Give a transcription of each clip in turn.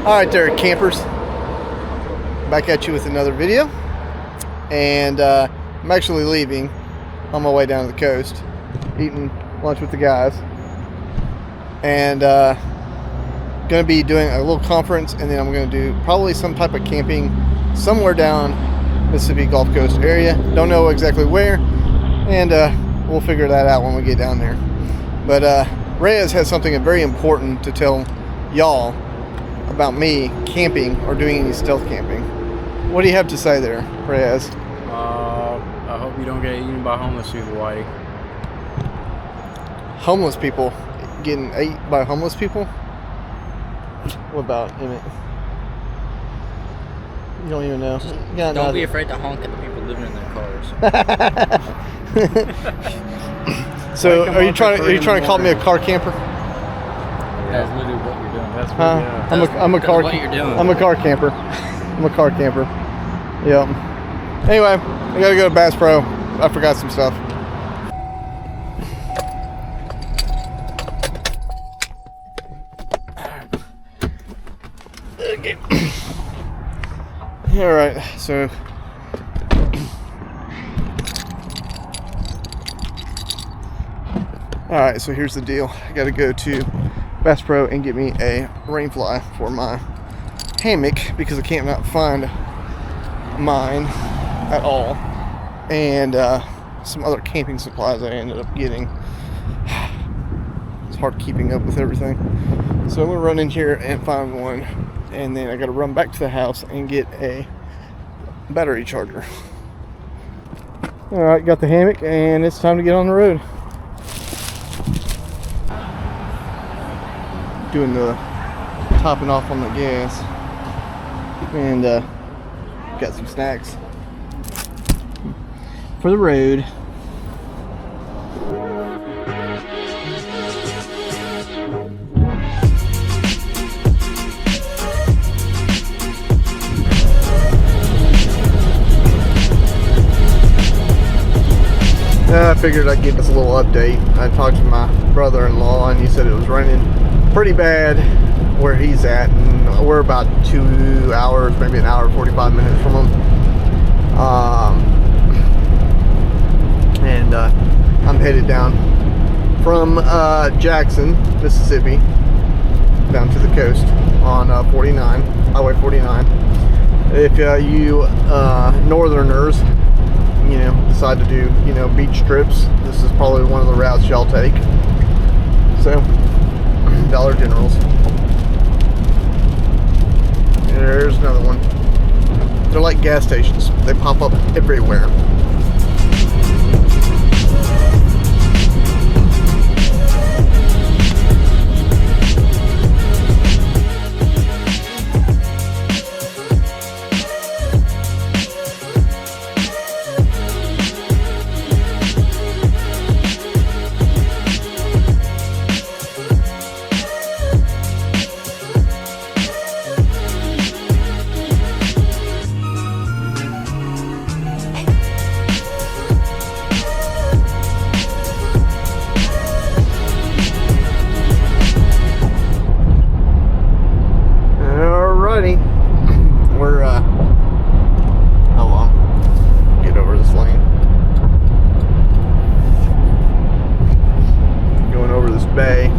Alright there, campers. Back at you with another video. And I'm actually leaving on my way down to the coast. Eating lunch with the guys. And going to be doing a little conference. And then I'm going to do probably some type of camping somewhere down Mississippi Gulf Coast area. Don't know exactly where. And we'll figure that out when we get down there. But Reyes has something very important to tell y'all about me camping or doing any stealth camping. What do you have to say there, Reyes? I hope you don't get eaten by homeless people, Whitey. Homeless people getting ate by homeless people? What about Emmett? You don't even know. Don't be afraid to honk at the people living in their cars. So are you trying to call me a car camper? That's literally what you're doing. That's I'm a car. What you're doing. I'm a car camper. I'm a car camper. Yep. Anyway, I gotta go to Bass Pro. I forgot some stuff. Okay. All right. So. All right. So here's the deal. I gotta go to Bass Pro and get me a rain fly for my hammock because I can't not find mine at all, and some other camping supplies I ended up getting. It's hard keeping up with everything, so I'm gonna run in here and find one, and then I gotta run back to the house and get a battery charger. All right, got the hammock, and it's time to get on the road. Doing the topping off on the gas, and got some snacks for the road. I figured I'd give us a little update. I talked to my brother-in-law, and he said it was raining pretty bad where he's at, and we're about 2 hours, maybe an hour 45 minutes from him. And I'm headed down from Jackson, Mississippi, down to the coast on 49, Highway 49. If you northerners, decide to do, beach trips, this is probably one of the routes y'all take. So, Dollar Generals. There's another one. They're like gas stations. They pop up everywhere. We're how long? Get over this lane. Going over this bay.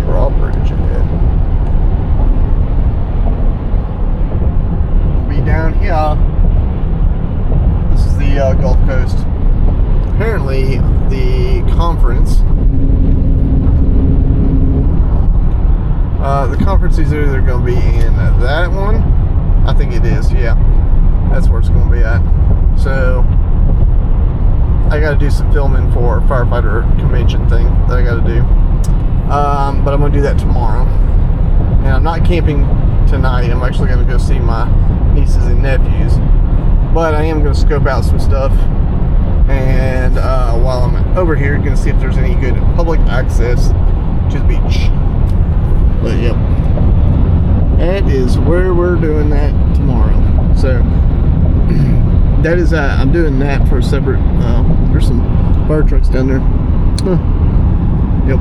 Drawbridge ahead. We'll be down here. This is the Gulf Coast. Apparently, the conference. The conference is either going to be in that one. I think it is, yeah. That's where it's going to be at. So, I got to do some filming for a firefighter convention thing that I got to do. But I'm going to do that tomorrow. And I'm not camping tonight. I'm actually going to go see my nieces and nephews. But I am going to scope out some stuff. And while I'm over here, going to see if there's any good public access to the beach. But yep, that is where we're doing that tomorrow. So that is I'm doing that for a separate. There's some fire trucks down there. Yep.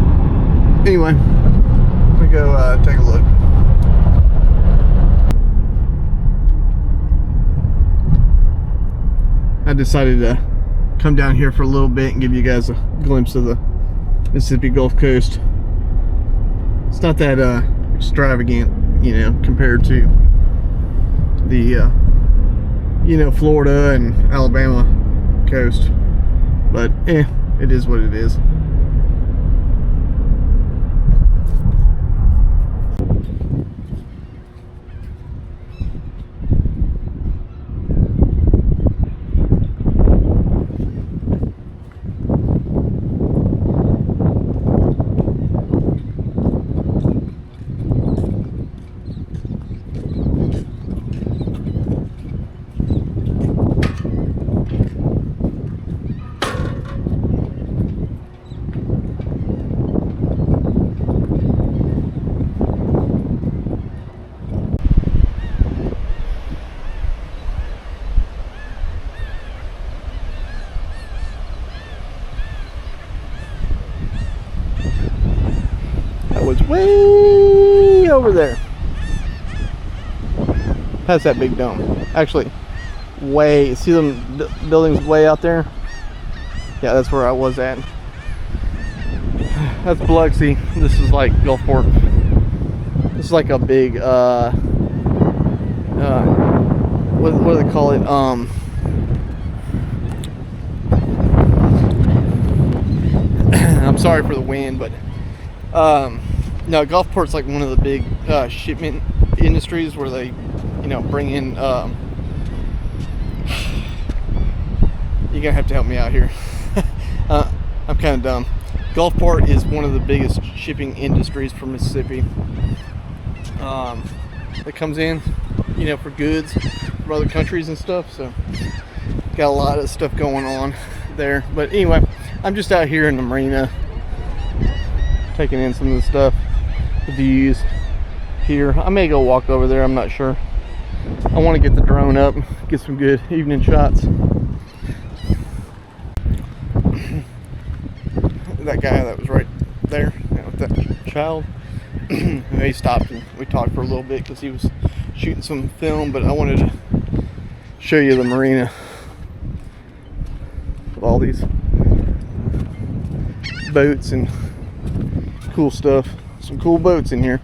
Anyway, let me go take a look. I decided to come down here for a little bit and give you guys a glimpse of the Mississippi Gulf Coast. It's not that extravagant, you know, compared to the Florida and Alabama coast, but it is what it is. Was way over there, past that big dome. Actually, way, see them buildings way out there? Yeah, that's where I was at. That's Biloxi. This is like Gulfport. This is like a big what do they call it? I'm sorry for the wind, but no, Gulfport's like one of the big shipment industries where they, you know, bring in. You're gonna have to help me out here. I'm kind of dumb. Gulfport is one of the biggest shipping industries for Mississippi. That comes in, you know, for goods from other countries and stuff. So got a lot of stuff going on there. But anyway, I'm just out here in the marina, taking in some of the stuff, the views here. I may go walk over there, I'm not sure. I want to get the drone up, get some good evening shots. That guy that was right there, you know, with that child, he stopped and we talked for a little bit because he was shooting some film, but I wanted to show you the marina with all these boats and cool stuff. Some cool boats in here.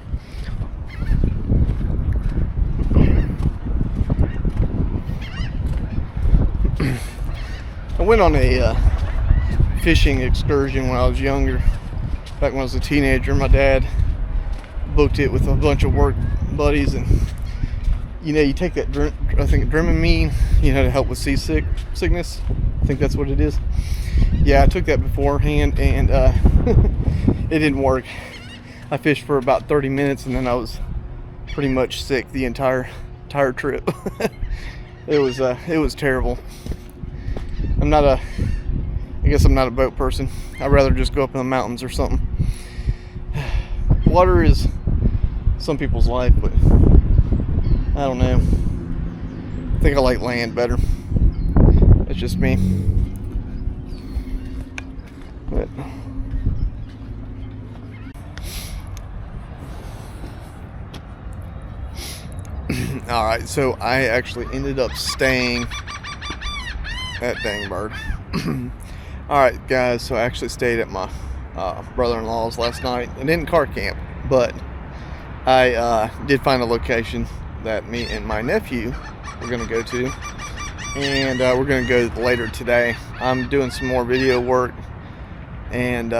I went on a fishing excursion when I was younger, back when I was a teenager. My dad booked it with a bunch of work buddies, and you know, you take that I think Dramamine, you know, to help with seasickness. I think that's what it is. Yeah, I took that beforehand, and it didn't work. I fished for about 30 minutes, and then I was pretty much sick the entire trip. It was terrible. I guess I'm not a boat person. I'd rather just go up in the mountains or something. Water is some people's life, but I don't know. I think I like land better. That's just me. But all right, so I actually ended up staying at Dang Bird. All right, guys, so I actually stayed at my brother-in-law's last night. I didn't car camp, but I did find a location that me and my nephew are going to go to, and we're going to go later today. I'm doing some more video work and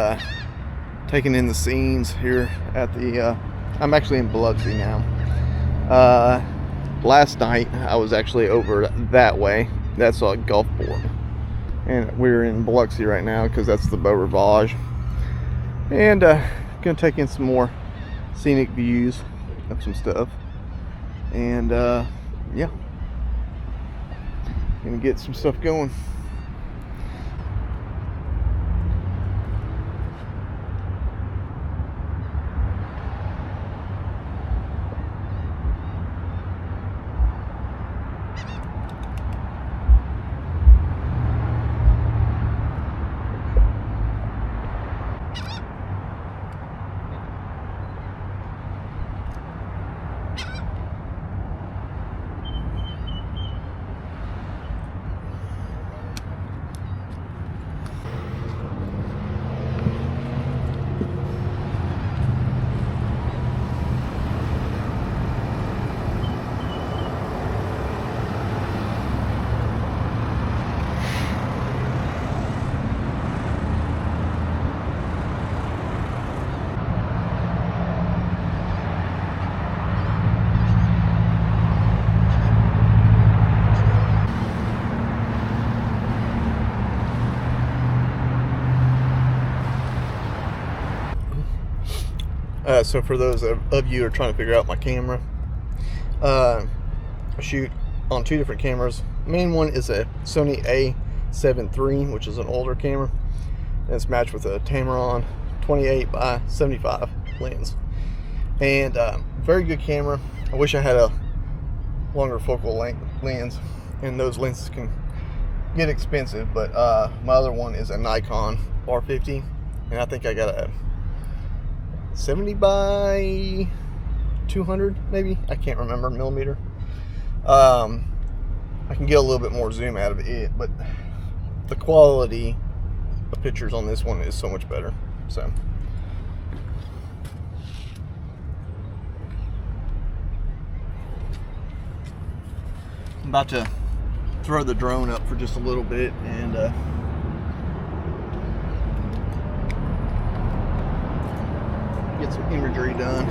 taking in the scenes here at the I'm actually in Biloxi now. Last night I was actually over that way. That's Gulfport, and we're in Biloxi right now because that's the Beau Rivage. And gonna take in some more scenic views of some stuff, and yeah, gonna get some stuff going. So for those of you who are trying to figure out my camera, I shoot on 2 different cameras. The main one is a Sony A7 III, which is an older camera, and it's matched with a Tamron 28x75 lens. And very good camera. I wish I had a longer focal length lens, and those lenses can get expensive, but my other one is a Nikon R50, and I think I got a 70 by 200 maybe, I can't remember, millimeter. I can get a little bit more zoom out of it, but the quality of pictures on this one is so much better. So I'm about to throw the drone up for just a little bit and get some imagery done.